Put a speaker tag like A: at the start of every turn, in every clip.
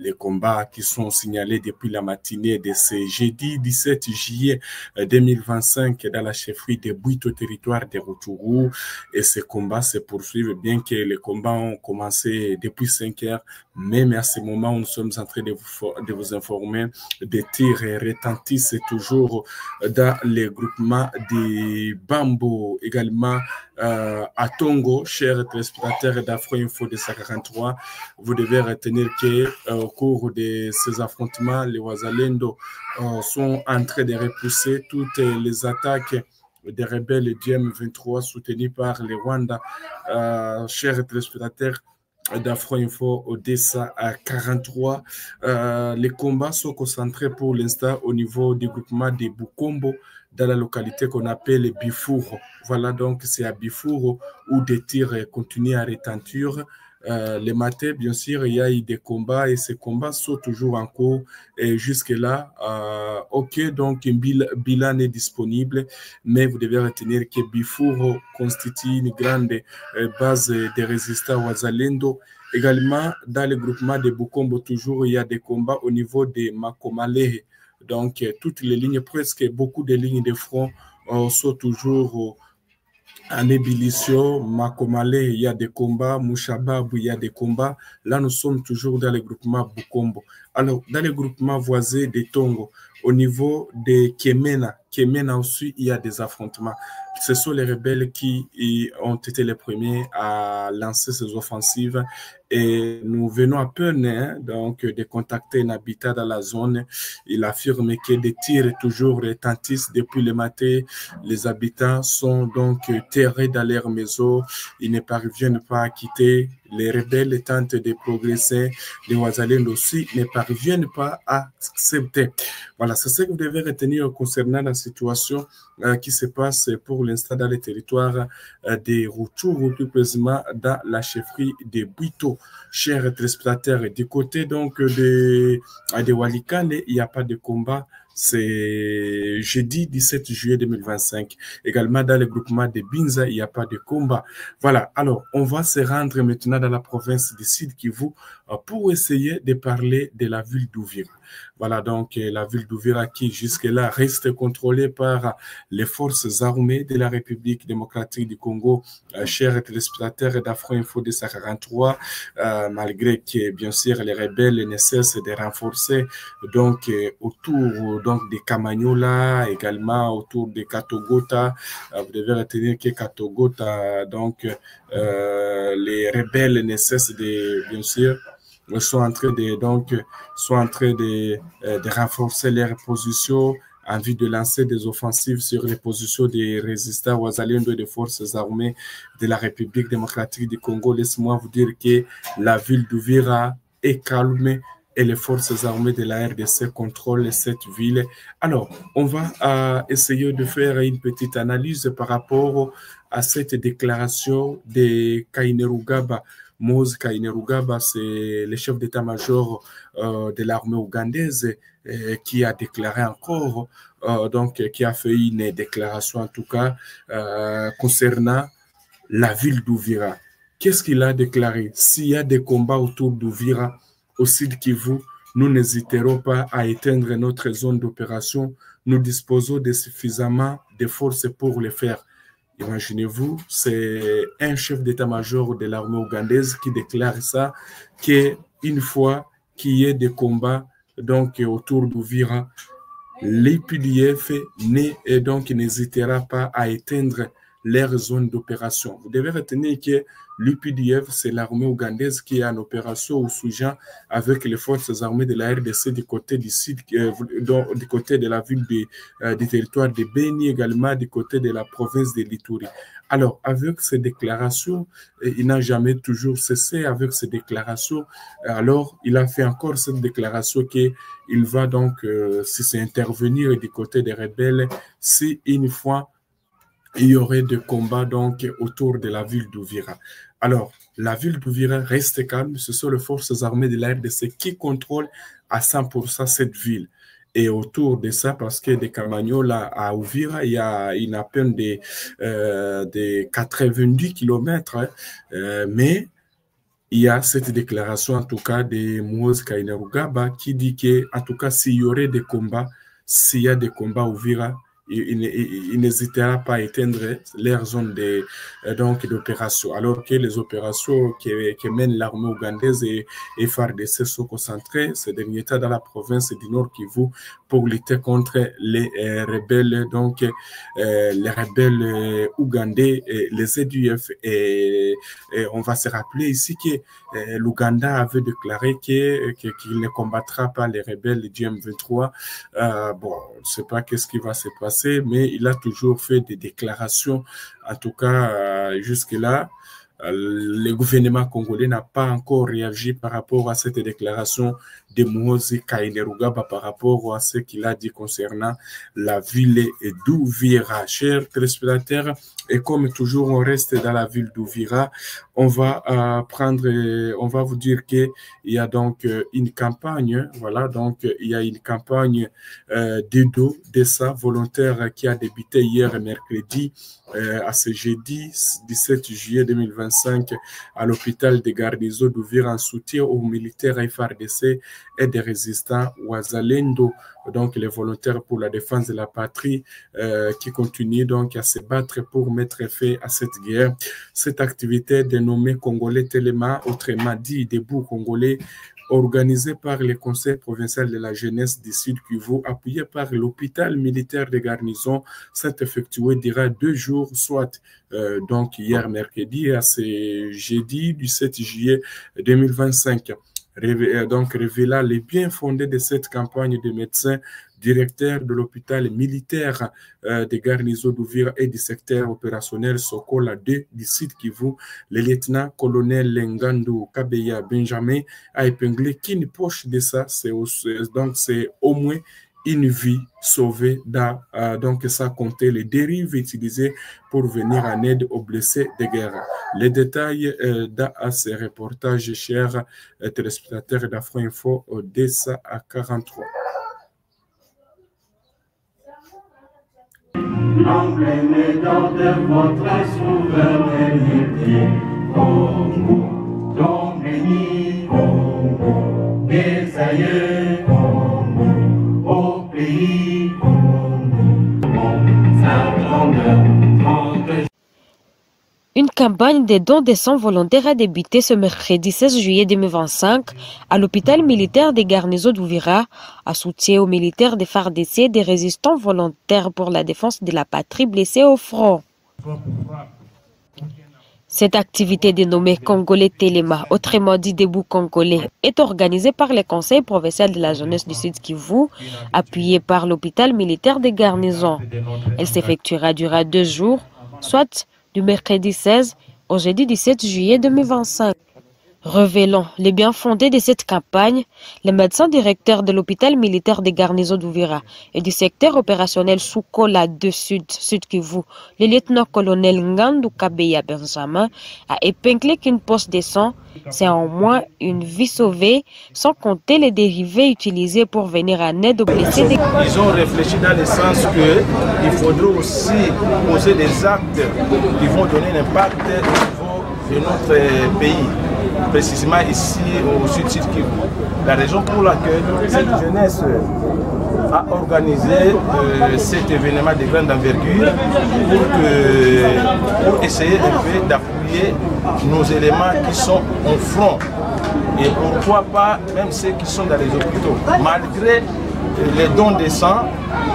A: les combats qui sont signalés depuis la matinée de ce jeudi 17 juillet 2025 dans la chefferie de Bwito, territoire de Rutshuru. Et ces combats se poursuivent, bien que les combats ont commencé depuis 5 heures. Même à ce moment où nous sommes en train de vous informer, des tirs retentissent toujours dans les groupements de Bambo, également à Tongo, chers téléspectateurs d'Afro Info de 143. Vous devez retenir que au cours de ces affrontements, les Wazalendo sont en train de repousser toutes les attaques des rebelles du M23 soutenus par les Rwandais. Chers téléspectateurs d'Afro Info Odessa à 43. Les combats sont concentrés pour l'instant au niveau du groupement de Bukombo dans la localité qu'on appelle Bifuro. Voilà, donc c'est à Bifuro où des tirs continuent à retentir. Les matins, bien sûr, il y a eu des combats et ces combats sont toujours en cours. Et jusque-là, OK, donc un bilan est disponible, mais vous devez retenir que Bifuro constitue une grande base de résistants Wazalendo. Également, dans le groupement de Bukombo, toujours, il y a des combats au niveau de Makomalehe. Donc, toutes les lignes, presque beaucoup de lignes de front sont toujours en ébullition. Makomale, il y a des combats. Mouchababu, il y a des combats. Là, nous sommes toujours dans le groupement Bukombo. Alors, dans le groupement voisin de Tongo, au niveau de Kemena aussi, il y a des affrontements. Ce sont les rebelles qui ont été les premiers à lancer ces offensives et nous venons à peine donc de contacter un habitat dans la zone. Il affirme que des tirs toujours retentissent depuis le matin. Les habitants sont donc terrés dans leurs maisons. Ils ne parviennent pas à quitter. Les rebelles tentent de progresser. Les Wazalendo aussi ne parviennent pas à accepter. Voilà, c'est ce que vous devez retenir concernant la situation qui se passe pour l'instant dans les territoires de Rutshuru, plus précisément dans la chefferie de Bwito. Chers téléspectateurs, du côté donc de Walikale, il n'y a pas de combat. C'est jeudi 17 juillet 2025. Également dans le groupement de Binza, il n'y a pas de combat. Voilà, alors on va se rendre maintenant dans la province du Sud Kivu pour essayer de parler de la ville d'Uvira. Voilà donc la ville d'Uvira qui jusque-là reste contrôlée par les forces armées de la République démocratique du Congo. Chers téléspectateurs d'Afro Info de 143, malgré que bien sûr les rebelles ne cessent de renforcer donc autour donc de Kamanyola, également autour de Katogota. Vous devez retenir que Katogota, donc les rebelles ne cessent de bien sûr sont en train de renforcer leurs positions en vue de lancer des offensives sur les positions des résistants Wazalendo et des forces armées de la République démocratique du Congo. Laissez-moi vous dire que la ville d'Uvira est calmée et les forces armées de la RDC contrôlent cette ville. Alors, on va essayer de faire une petite analyse par rapport à cette déclaration de Kainerugaba. Moise Kainerugaba, c'est le chef d'état-major de l'armée ougandaise qui a déclaré encore, donc qui a fait une déclaration en tout cas concernant la ville d'Uvira. Qu'est-ce qu'il a déclaré? S'il y a des combats autour d'Uvira, au Sud Kivu, nous n'hésiterons pas à éteindre notre zone d'opération. Nous disposons de suffisamment de forces pour le faire. Imaginez-vous, c'est un chef d'état-major de l'armée ougandaise qui déclare ça, qu'une fois qu'il y ait des combats donc, autour d'Uvira, l'UPDF n'hésitera pas à éteindre leur zone d'opération. Vous devez retenir que l'UPDF, c'est l'armée ougandaise qui est en opération au Soudan avec les forces armées de la RDC du côté du sud, du côté de la ville du territoire de Beni, également du côté de la province de l'Ituri. Alors, avec ces déclarations, il n'a jamais toujours cessé avec ces déclarations. Alors, il a fait encore cette déclaration qu'il va donc, si c'est intervenir du côté des rebelles, si une fois il y aurait des combats donc autour de la ville d'Uvira. Alors, la ville d'Uvira reste calme. Ce sont les forces armées de la RDC qui contrôlent à 100% cette ville. Et autour de ça, parce que de Kamanyola à Uvira, il y a à peine de 90 km, mais il y a cette déclaration, en tout cas, de Moise Kainerugaba qui dit que, en tout cas, s'il y aurait des combats, s'il y a des combats au Vira, il n'hésitera pas à éteindre leur zone d'opération. Alors que les opérations que mène l'armée ougandaise et FARDC sont concentrées ces derniers temps dans la province du Nord Kivu pour lutter contre les rebelles, les rebelles ougandais, les ZUF. Et on va se rappeler ici que l'Ouganda avait déclaré qu'il ne combattra pas les rebelles du M23. Bon, je ne sais pas qu'est-ce qui va se passer, mais il a toujours fait des déclarations. En tout cas, jusque-là, le gouvernement congolais n'a pas encore réagi par rapport à cette déclaration de Moise Kainerugaba par rapport à ce qu'il a dit concernant la ville d'Uvira. Chers téléspectateurs, et comme toujours, on reste dans la ville d'Uvira, on va vous dire qu'il y a donc une campagne, voilà, donc il y a une campagne d'essa volontaire qui a débuté hier mercredi à ce jeudi 17 juillet 2025 à l'hôpital de garnison d'Uvira en soutien aux militaires FARDC et des résistants Wazalendo, donc les volontaires pour la défense de la patrie qui continuent donc à se battre pour mettre fin à cette guerre. Cette activité dénommée Congolais Téléma, autrement dit Debout Congolais, organisée par le Conseil provincial de la jeunesse du Sud Kivu, appuyé par l'hôpital militaire de garnison, s'est effectuée durant 2 jours, soit donc hier mercredi à ce jeudi du 7 juillet 2025. Donc révéla les bien fondés de cette campagne de médecins, directeur de l'hôpital militaire de garnison d'Uvira et du secteur opérationnel Sokola 2 du site Kivu, le lieutenant-colonel Lengandu Kabeya Benjamin a épinglé qu'une poche de ça, c'est au moins une vie sauvée donc ça comptait les dérives utilisées pour venir en aide aux blessés de guerre. Les détails dans ces reportages, chers téléspectateurs d'Afro Info, Odessa à 43.
B: L'emblémaire de votre souveraineté, Congo, ton béni, Congo, des aïeux, Congo, au pays, Congo, sa grandeur, 30.
C: Une campagne de dons de sang volontaires a débuté ce mercredi 16 juillet 2025 à l'hôpital militaire des garnisons d'Uvira, à soutien aux militaires des FARDC et des résistants volontaires pour la défense de la patrie blessés au front. Cette activité dénommée Congolais Téléma, autrement dit Debout Congolais, est organisée par le Conseil provincial de la jeunesse du Sud Kivu, appuyé par l'hôpital militaire des garnisons. Elle s'effectuera durant 2 jours, soit du mercredi 16 au jeudi 17 juillet 2025. Révélant les bien fondés de cette campagne, le médecin directeur de l'hôpital militaire des garnisons d'Uvira et du secteur opérationnel Sokola 2 Sud Kivu, le lieutenant-colonel Ngandu Kabeya Benjamin, a épinglé qu'une poche de sang, c'est au moins une vie sauvée, sans compter les dérivés utilisés pour venir en aide aux blessés.
D: Ils ont réfléchi dans le sens qu'il faudrait aussi poser des actes qui vont donner un impact au niveau de notre pays. Précisément ici au Sud Kivu. La raison pour laquelle cette jeunesse a organisé cet événement de grande envergure pour essayer un peu d'appuyer nos éléments qui sont au front. Et pourquoi pas même ceux qui sont dans les hôpitaux. Malgré les dons de sang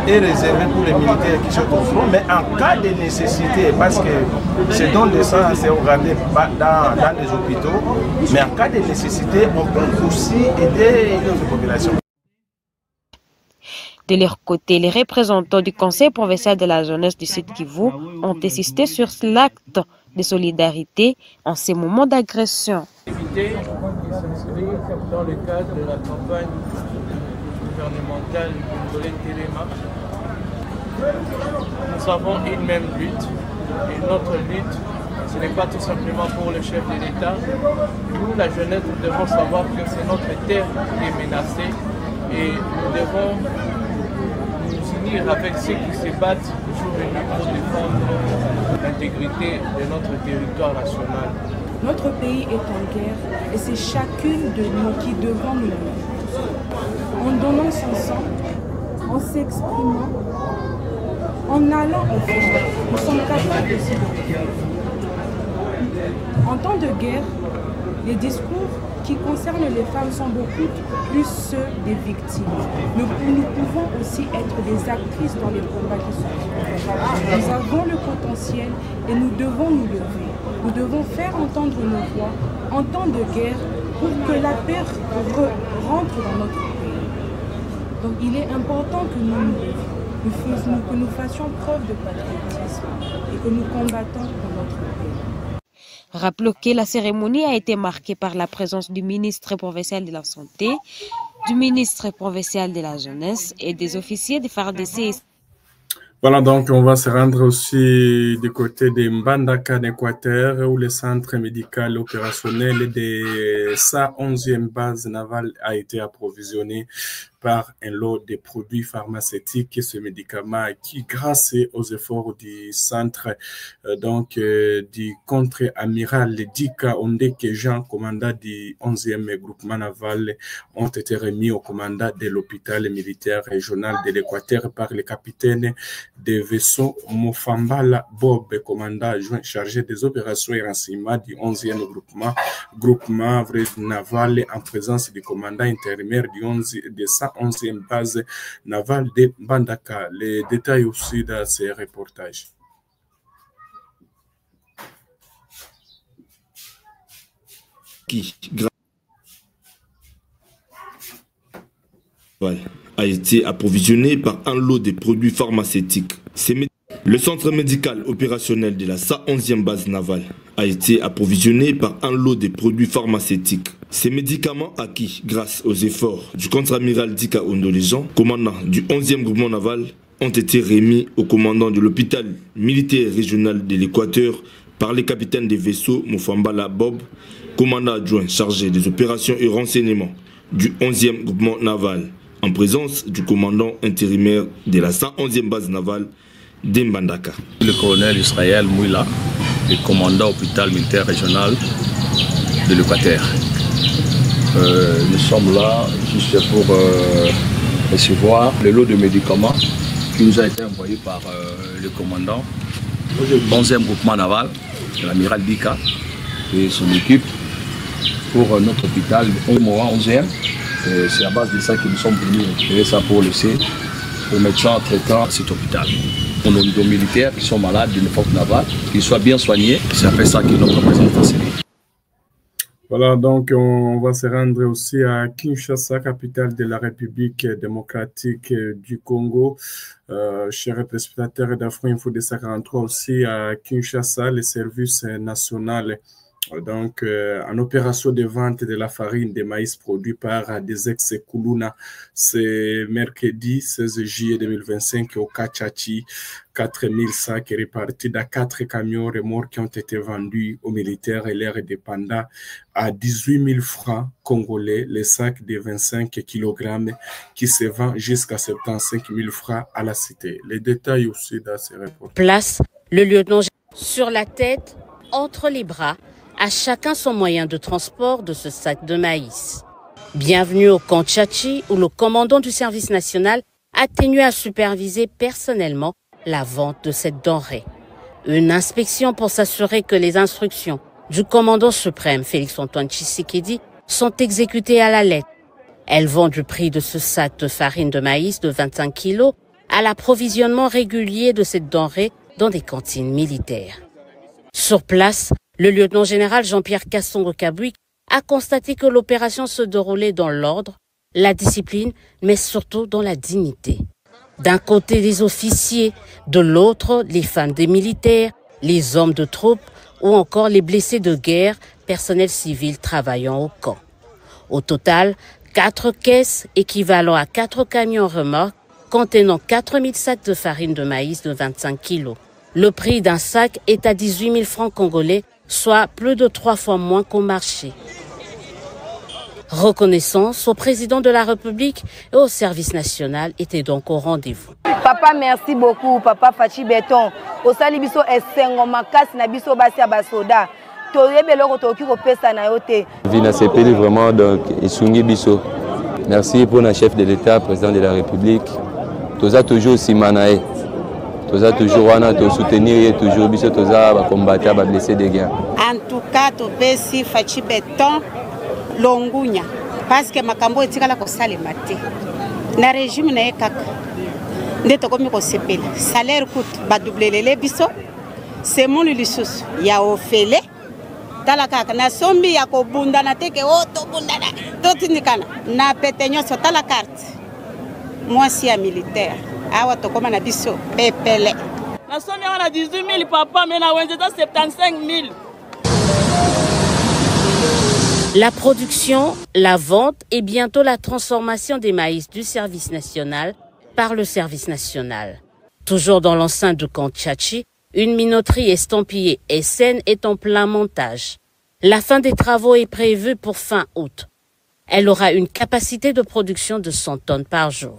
D: est réservé pour les militaires qui sont au front, mais en cas de nécessité, parce que ces dons de sang, c'est regardé dans les hôpitaux, mais en cas de nécessité, on peut aussi aider notre population.
C: De leur côté, les représentants du Conseil provincial de la jeunesse du Sud Kivu ont insisté sur l'acte de solidarité en ces moments d'agression.
E: Qui s'inscrit dans le cadre de la campagne gouvernementale Congolais Téléma. Nous avons une même lutte, et notre lutte, ce n'est pas tout simplement pour le chef de l'État. Nous, la jeunesse, nous devons savoir que c'est notre terre qui est menacée et nous devons nous unir avec ceux qui se battent jour et nuit pour défendre l'intégrité de notre territoire national.
F: Notre pays est en guerre et c'est chacune de nous qui devons nous lever. En donnant son sang, en s'exprimant, en allant au front, nous sommes capables de se lever. En temps de guerre, les discours qui concernent les femmes sont beaucoup plus ceux des victimes. Nous pouvons aussi être des actrices dans les combats qui sont. Nous avons le potentiel et nous devons nous lever. Nous devons faire entendre nos voix en temps de guerre pour que la paix rentre dans notre pays. Donc il est important que que nous fassions preuve de patriotisme et que nous combattons pour notre pays.
C: Rappelons que la cérémonie a été marquée par la présence du ministre provincial de la Santé, du ministre provincial de la Jeunesse et des officiers de FARDC.
A: Voilà, donc on va se rendre aussi du côté de Mbandaka d'Équateur où le centre médical opérationnel de sa 11e base navale a été approvisionné par un lot de produits pharmaceutiques et ce médicament qui, grâce aux efforts du centre du contre-amiral Dika Ondeke Jean, commandant du 11e groupement naval, ont été remis au commandant de l'hôpital militaire régional de l'Équateur par le capitaine de vaisseau Mofambala Bob, commandant adjoint chargé des opérations et renseignements du 11e groupement naval en présence du commandant intérimaire de sa 11e base navale de Mbandaka. Les détails aussi dans ces reportages.
G: A été approvisionné par un lot de produits pharmaceutiques. Le centre médical opérationnel de la SA 11e base navale a été approvisionné par un lot de produits pharmaceutiques. Ces médicaments acquis grâce aux efforts du contre-amiral Dika Ondole-Jean, commandant du 11e groupement naval, ont été remis au commandant de l'hôpital militaire régional de l'Équateur par les capitaines des vaisseaux Mofambala Bob, commandant adjoint chargé des opérations et renseignements du 11e groupement naval, en présence du commandant intérimaire de la 111e base navale d'Mbandaka.
H: Le colonel Israël Mouila, le commandant hôpital militaire régional de l'Équateur. Nous sommes là juste pour recevoir le lot de médicaments qui nous a été envoyé par le commandant du 11e groupement naval, l'amiral Dika et son équipe pour notre hôpital 11e. C'est à base de ça que nous sommes venus récupérer ça pour laisser aux médecins traitant cet hôpital. Pour nos militaires qui sont malades d'une faute navale, qu'ils soient bien soignés, c'est après ça que notre président s'est mis.
A: Voilà, donc on va se rendre aussi à Kinshasa, capitale de la République démocratique du Congo. Chers téléspectateurs d'Afro-Info 243 aussi à Kinshasa, le service national. Donc, en opération de vente de la farine de maïs produit par des ex-Kuluna, c'est mercredi 16 juillet 2025 au Kachachi, 4000 sacs répartis dans 4 camions remorques qui ont été vendus aux militaires et leurs dépendants à 18 000 francs congolais, les sacs de 25 kg qui se vendent jusqu'à 75 000 francs à la cité. Les détails aussi dans ces reportages.
I: Place le lieutenant sur la tête, entre les bras, à chacun son moyen de transport de ce sac de maïs. Bienvenue au camp Tchachi où le commandant du service national a tenu à superviser personnellement la vente de cette denrée. Une inspection pour s'assurer que les instructions du commandant suprême Félix-Antoine Tshisekedi sont exécutées à la lettre. Elles vont du prix de ce sac de farine de maïs de 25 kg à l'approvisionnement régulier de cette denrée dans des cantines militaires. Sur place, le lieutenant-général Jean-Pierre Kassongo-Kabouik a constaté que l'opération se déroulait dans l'ordre, la discipline, mais surtout dans la dignité. D'un côté les officiers, de l'autre les femmes des militaires, les hommes de troupes ou encore les blessés de guerre, personnel civil travaillant au camp. Au total, 4 caisses équivalent à 4 camions remorques contenant 4000 sacs de farine de maïs de 25 kg. Le prix d'un sac est à 18 000 francs congolais, soit plus de 3 fois moins qu'au marché. Reconnaissance au président de la République et au service national était donc au rendez-vous.
J: Papa, merci beaucoup. Papa Fachi Béton. Au salibiso esengo makasi na biso basi ya basoda. Vina Sepeli vraiment donc Isungi Biso. Merci pour le chef de l'État, président de la République. Toza toujours Simanae. Toza toujours wana to soutenir toujours biso toza ba combattre ba blessé de guerre.
K: En tout cas to pesi fachi beton longunya parce que makambo etikala ko salema te. Na régime na ekaka. Ndeto komi ko sepela. Salaire coûte ba doublelele biso. C'est mon lisusu ya ofele. Talaka na sombi ya ko bunda na teke o to bunda na to tindikana na petenyo so tala carte. Moi si ya militaire. Awa to koma na biso pepele.
L: Na sombi on a 18 000 papa mais na wenzeta 75 000.
I: La production, la vente et bientôt la transformation des maïs du service national par le service national. Toujours dans l'enceinte de Kantchachi, une minoterie estampillée SN est en plein montage. La fin des travaux est prévue pour fin août. Elle aura une capacité de production de 100 tonnes par jour.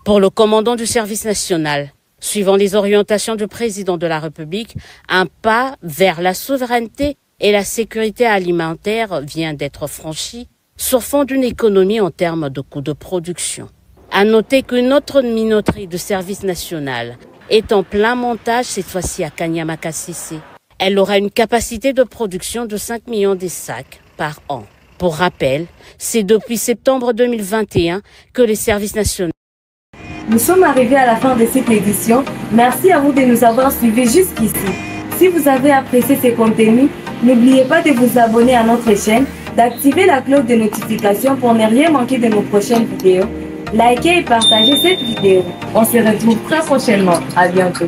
I: Pour le commandant du service national, suivant les orientations du président de la République, un pas vers la souveraineté et la sécurité alimentaire vient d'être franchi sur fond d'une économie en termes de coûts de production. À noter qu'une autre minoterie de service national est en plein montage, cette fois-ci à Kanyama-Kassisi. Elle aura une capacité de production de 5 millions de sacs par an. Pour rappel, c'est depuis septembre 2021 que les services nationaux.
M: Nous sommes arrivés à la fin de cette édition. Merci à vous de nous avoir suivis jusqu'ici. Si vous avez apprécié ces contenus, n'oubliez pas de vous abonner à notre chaîne, d'activer la cloche de notification pour ne rien manquer de nos prochaines vidéos. Likez et partagez cette vidéo. On se retrouve très prochainement. À bientôt.